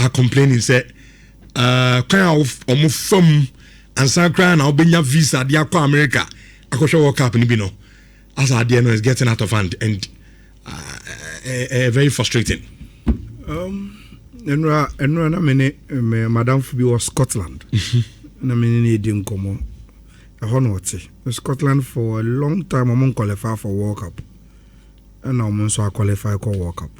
are complaining say kind of almost from and some crying now bring your visa the America akosho World Cup ni bi no as our dear is getting out of hand and very frustrating. Enra na me madam Fubi was Scotland. Na me ni di nkomo. Scotland for a long time among qualify for World Cup. And now also qualify for World Cup.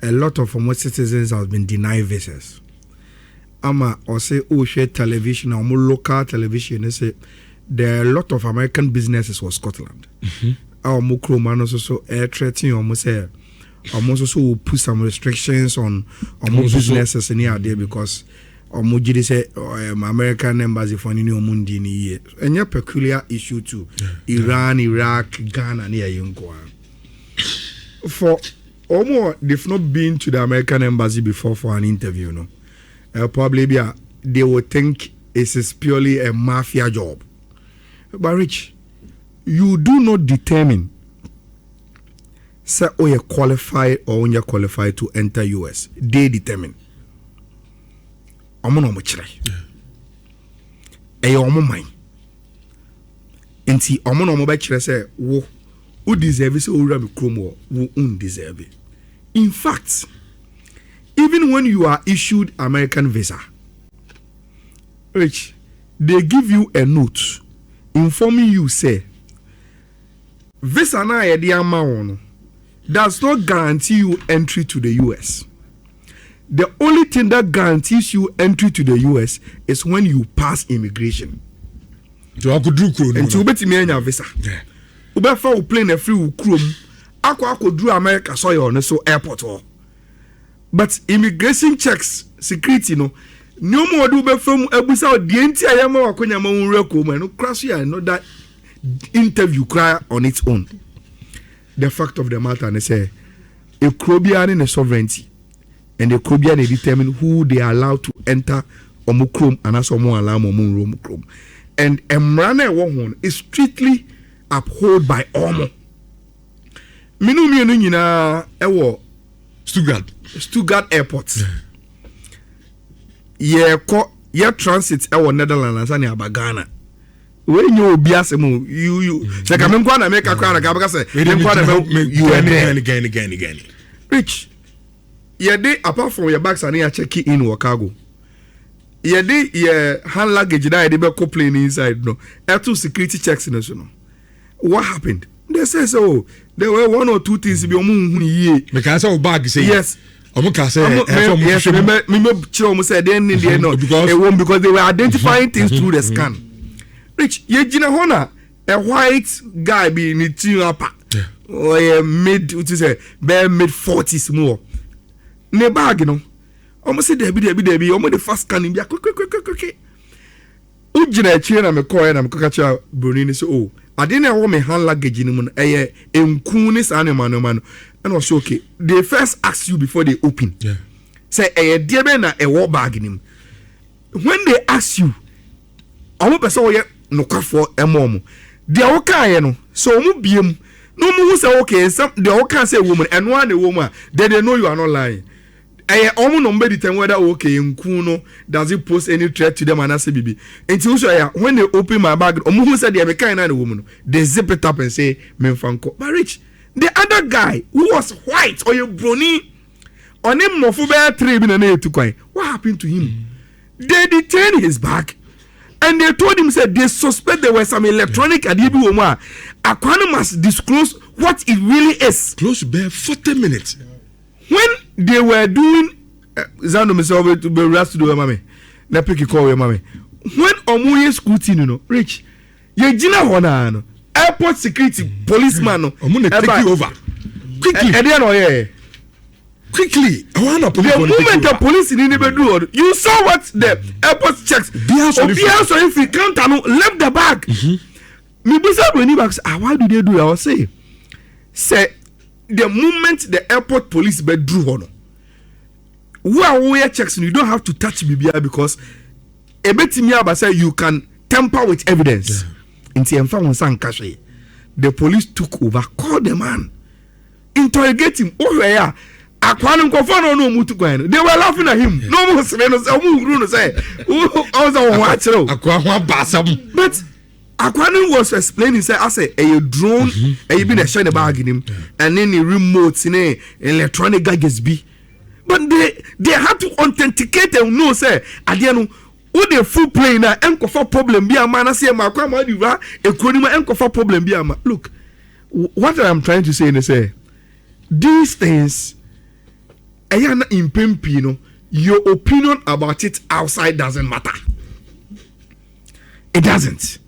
A lot of former citizens have been denied visas. Ama or say share television or more local television. They say there are a lot of American businesses for Scotland. Our mukro man also air threatening almost say almost also put some restrictions on more businesses in here there because Mujidi say American embassy for Nini Omundi ni ye. And a peculiar issue too. Iran, Iraq, Ghana near Yunkwa. For almost they've not been to the American embassy before for an interview, no. Probably they would think it is purely a mafia job. But Rich, you do not determine say you qualify or when you qualify to enter US. They determine. Omo no mo kire. Omo man. Enti omo no mo ba kire say wo deserve say owura me krom wo undeserve. In fact, even when you are issued American visa, Rich, they give you a note informing you say visa na ye di ama does not guarantee you entry to the US. The only thing that guarantees you entry to the US is when you pass immigration. So I could do and to bet me anya visa. Ube fa u plane free u krom. Ako do America soil so airport or. But immigration checks security no. No more do be from ebusa the entire yama wakonya ma unreko ma no crash ya no that interview cry on its own. The fact of the matter and say a Krobian in a sovereignty. And the Caribbean determine who they are allowed to enter Omukrom and as Omo allow Omukrom. And Emrane Wohon is strictly upheld by Omo. Minu nyina ewo Stuttgart Airport. Ye transit ewo Netherlands and Ghana. When you be asemu you like I'm going to make a crowd because you again. Rich. Yede apart from your bags and your check in or cargo. Yede your hand luggage that they be plane inside no. Two security checks in the no. What happened? They say so. There were one or two things be omu ye. Because our bag say yes. Omuka say yes. Me chiro say they no because they were identifying things through the scan. Rich, ye jina hona a white guy be in the upper. Or a mid what is say bare mid 40s more. Ne bag no almost say debi almost the first scanning be quick ujina echi na me call na me kacha broni say oh I didn't want me hand luggage ni mu eh enku ni sa no man and was okay they first ask you before they open say eh dear be na e wo bag ni when they ask you omo person wo ye no kwafo emom de wo kan ye no so omo biem no mu say okay some de wo kan say woman and one the woman they know you are not lying. Omo no mbedi ten whether okay nku no does it pose any threat to them and say bibi until so when they open my bag omo who said they be kind na the woman they zip it up and say memfanko but Rich the other guy who was white or you brony on him no for bear 3 bi na etu kwan what happened to him they detained his bag and they told him said they suspect there was some electronic adibi woman akwana must disclose what it really is close to bear 40 minutes. When they were doing Zando myself to be rest to do mame na pick call mame when omuye scrutiny no Rich ye gina hona no airport security policeman no omu na take you over quickly quickly the moment the police in the do you saw what the airport checks so if you can't left the bag me be say when back why do they do I was say the moment the airport police be drew on where checks you don't have to touch BBI because a bit me say you can tamper with evidence the police took over called the man interrogate him Akwan nkofo no mutu kwan. They were laughing at him. No more say no say omu huru no say. I was watch no. Akwa ho abasam. But Akwan was explaining say I say a drone e be na share the bag in him and then the remote in electronic gadgets be. But they had to authenticate and know say adiano who the full play na enkofa problem bi ama na say makwa ma diwa e kroni ma enkofa problem bi ama. Look, what I am trying to say is say these things ayana impempi no, your opinion about it outside doesn't matter. It doesn't.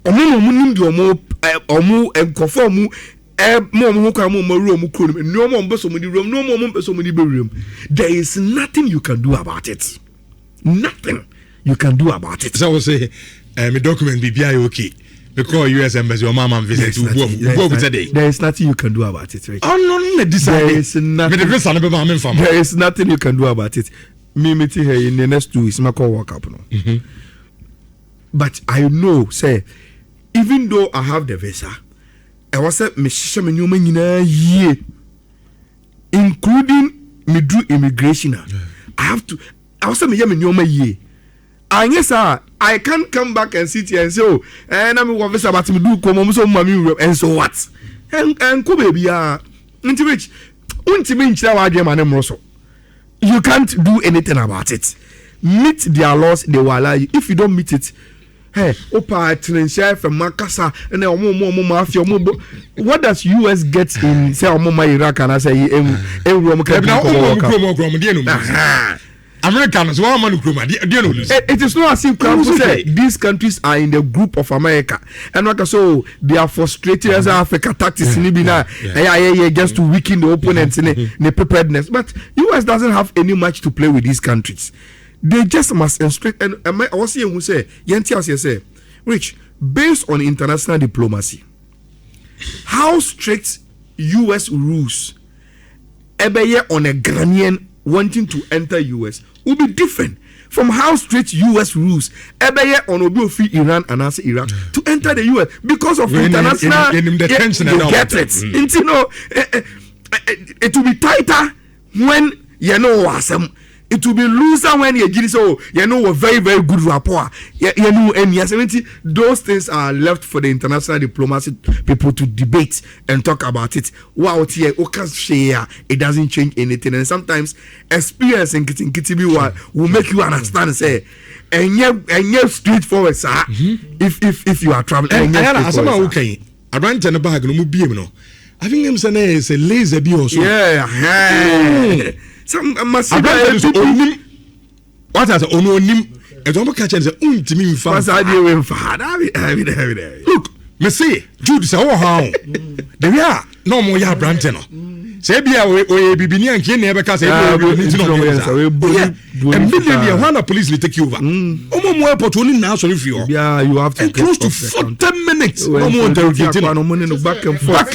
Omo munim di omo enkofo mu mo kwa mo room kro no mo mbeso mo di room no mo mbeso mo di be room. There is nothing you can do about it. Nothing you can do about it. So I will say my document be okay. Because US embassy or mama visit to there is nothing you can do about it. Right? Oh no, there is nothing. There is nothing you can do about it. Me meet here in the next 2 weeks. My call work up no. But I know, say, even though I have the visa, I was say me shisha me nyoma nyina ye, including me do immigration. I have to. I was say me nyoma ye. And yes, sir, I can't come back and sit here and say, oh, and I'm going to about me do come so mommy and so what? And come baby, into which you can't do anything about it. Meet their laws, they will allow you. If you don't meet it, hey, opa trenchai from Makasa and then what does US get in say Iraq and I say Americans, it is not as if say these countries are in the group of America, and like so they are frustrated as Africa tactics in Libya, just to weaken the opponents in the preparedness. But US doesn't have any much to play with these countries. They just must instruct. And I was saying, who say, say, Rich, based on international diplomacy, how strict US rules, ebeye on a Ghanaian wanting to enter US will be different from how strict US rules ebeye on obi Iran and also Iraq to enter the US because of international get it. You know, it will be tighter when you know some. It will be looser when you get so you know a very very good rapport. You know, and yes, those things are left for the international diplomacy people to debate and talk about it. Wow, it doesn't change anything, and sometimes experience in Kitibi will make you understand. Say, and yet straightforward, sir. If you are traveling, okay. I ran to the bag no mu I think him say is a lazy be also. Yeah. Some must what has onim and don't catch and say untimi mfa. Look, me say Jude say oh how there are no more ya branteno say bia we bibini anke na be ka say immediately when police will take you over omo airport only now sorry for you have to close to 40 minutes no more interrogating back and forth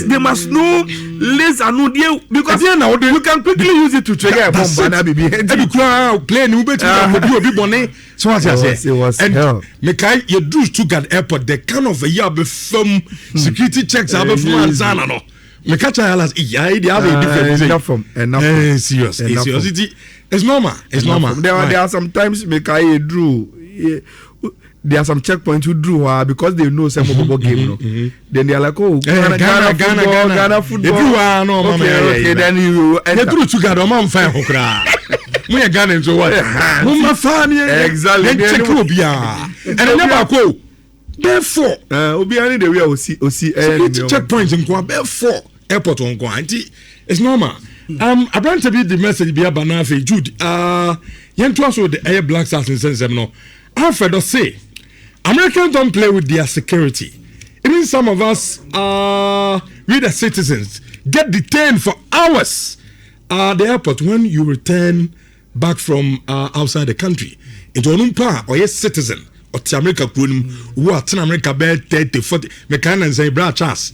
they must know less and no deal because here now you can quickly use it to trigger a bomb and be plane we better be bonnet so what I say and Mekai you do Stuttgart airport the kind of a year be firm security checks are be from Anzana no me catch Ayala they have a different enough serious it's normal there are sometimes Mekai drew there are some checkpoints who drew because they know some football game no then they are like oh Ghana football no okay then you they drew together man fine hokra we Ghana so what mama fan exactly check obia and never go therefore obia ni the way osi checkpoints in kwa therefore airport on kwa it's normal I brought to be the message be abanafe Jude yentu aso the air black stars in sense no Alfredo say Americans don't play with their security. Even some of us, we the citizens, get detained for hours at the airport when you return back from outside the country. Into Onumpa or yes citizen or America who are America bed 30, 40, Mekan and say Brad Charles,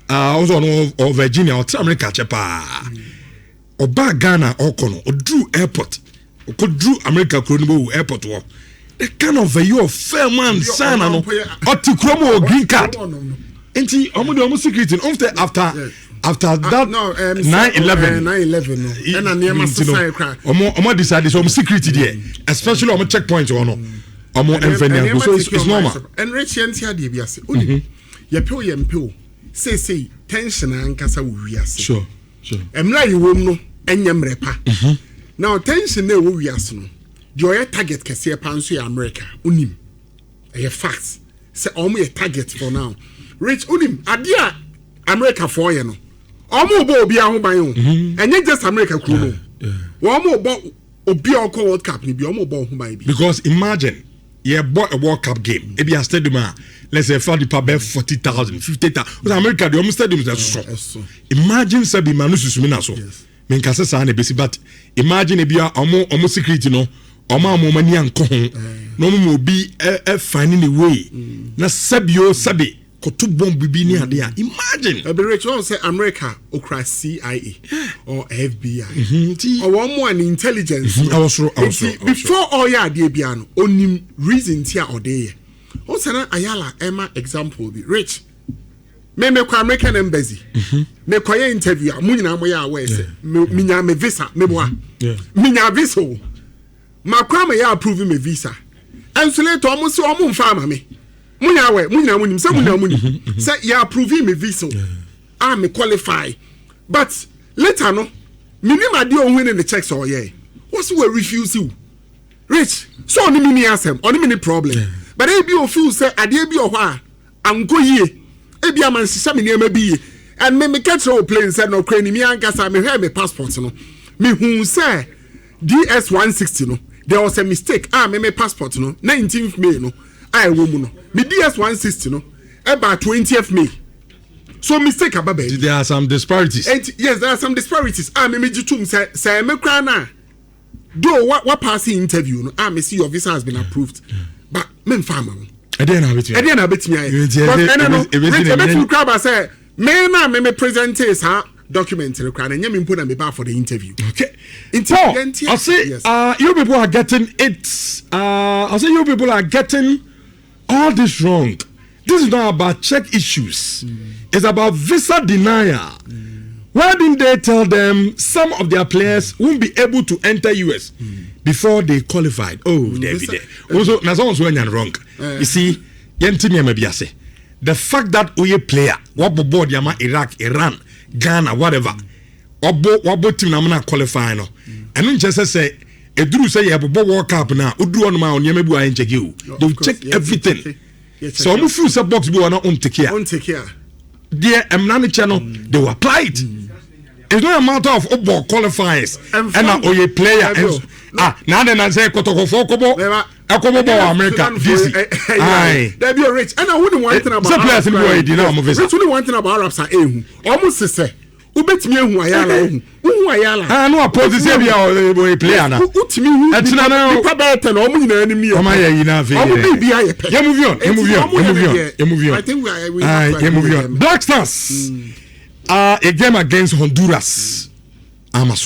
also or Virginia or America Chepa or back Ghana or Kono or Drew Airport or could Drew America Airport war. The kind of a fair man son or to chromo green card. Enti omo secret after that 9/11 and an Yamasa cry. Omo decide so security there, especially omo checkpoint or no. Omo envenia so it's normal. And Rich Yantia Dibias. Ye pill yem pill. Say tension and cassa wias. Sure. Emla you won't know and yam repa. Now tension no wias no. Joy target Cassia Pansu America. Unim. A facts. Say omo a target for now. Rich Unim Adia America for you know. Omo bo obi ahun ban and you just America crew no. Omo bo obi oko World Cup ni bi omo bo ahun ban bi. Because imagine you bought a World Cup game. Maybe a stadium, let's say, for the pub 40,000, 50,000. With America, the stadium is so. Imagine Sabi Manus Mina so. Menkasa sana besi, but imagine if you are almost security no, Oma money and kohon. No more be finding a way. Na Sabio Sabi. Kotu bomb bibi ni adia. Imagine. Be rich one say America okra CIA or FBI. Or one more an intelligence. Before all ya de bia no onim reason tia ode. O sana Ayala Emma example be rich. Me kwa American embassy. Me kwa interview mu nyina mo ya we say me nya me visa me boa. Me nya visa. Ma kwa me ya approve me visa. And so later omo se omo mfa ma me. Munya munim say you approve me visa. Me qualify. But later no, minimum ade ohun in the checks or yeah. What's we refuse you? Rich. So only mini asem, only mini problem. But e bi o feel say ade bi o ho a anko yie. E bi am nsisa me niam bi yie. And me catch o plane say no crane me ankasa me hwe me passport no. Me hu say DS 160 no. There was a mistake. Me passport no. 19th May no. I woman no. Me DS 160 no. About 20th May. So mistake ababe. There are some disparities. Yes, there are some disparities. Me jitum say me kra na. Do what passing interview no. Me see your visa has been approved. But me farmer. Eden na betimi. Eden na betimi. But no. Betimi kra ba say me na me present is document required and you put them back for the interview. Okay. I say you people are getting it. I say you people are getting all this wrong. This is not about check issues. It's about visa denial. Why didn't they tell them some of their players won't be able to enter US before they qualified? Oh, David. Also, that's also wrong. You see, the fact that we player, what board Yama, Iraq, Iran, Ghana, whatever, wabo team na qualify no. And then just say, a drew say you World Cup now, Udu on my own, Yamebu and check you. They'll check everything. So I'm few sub box be on take care. Dear Mnani channel, they will apply it. It's not a matter of football qualifiers and a player. Now then I say Kotoko America. They be rich. And I wouldn't want to know about Arabs. Only one thing about Arabs are almost to say. Ubet me who Ayala. I know a position or a player now. That's not a better enemy. Oh, my, I think we Black Stars. A game against Honduras.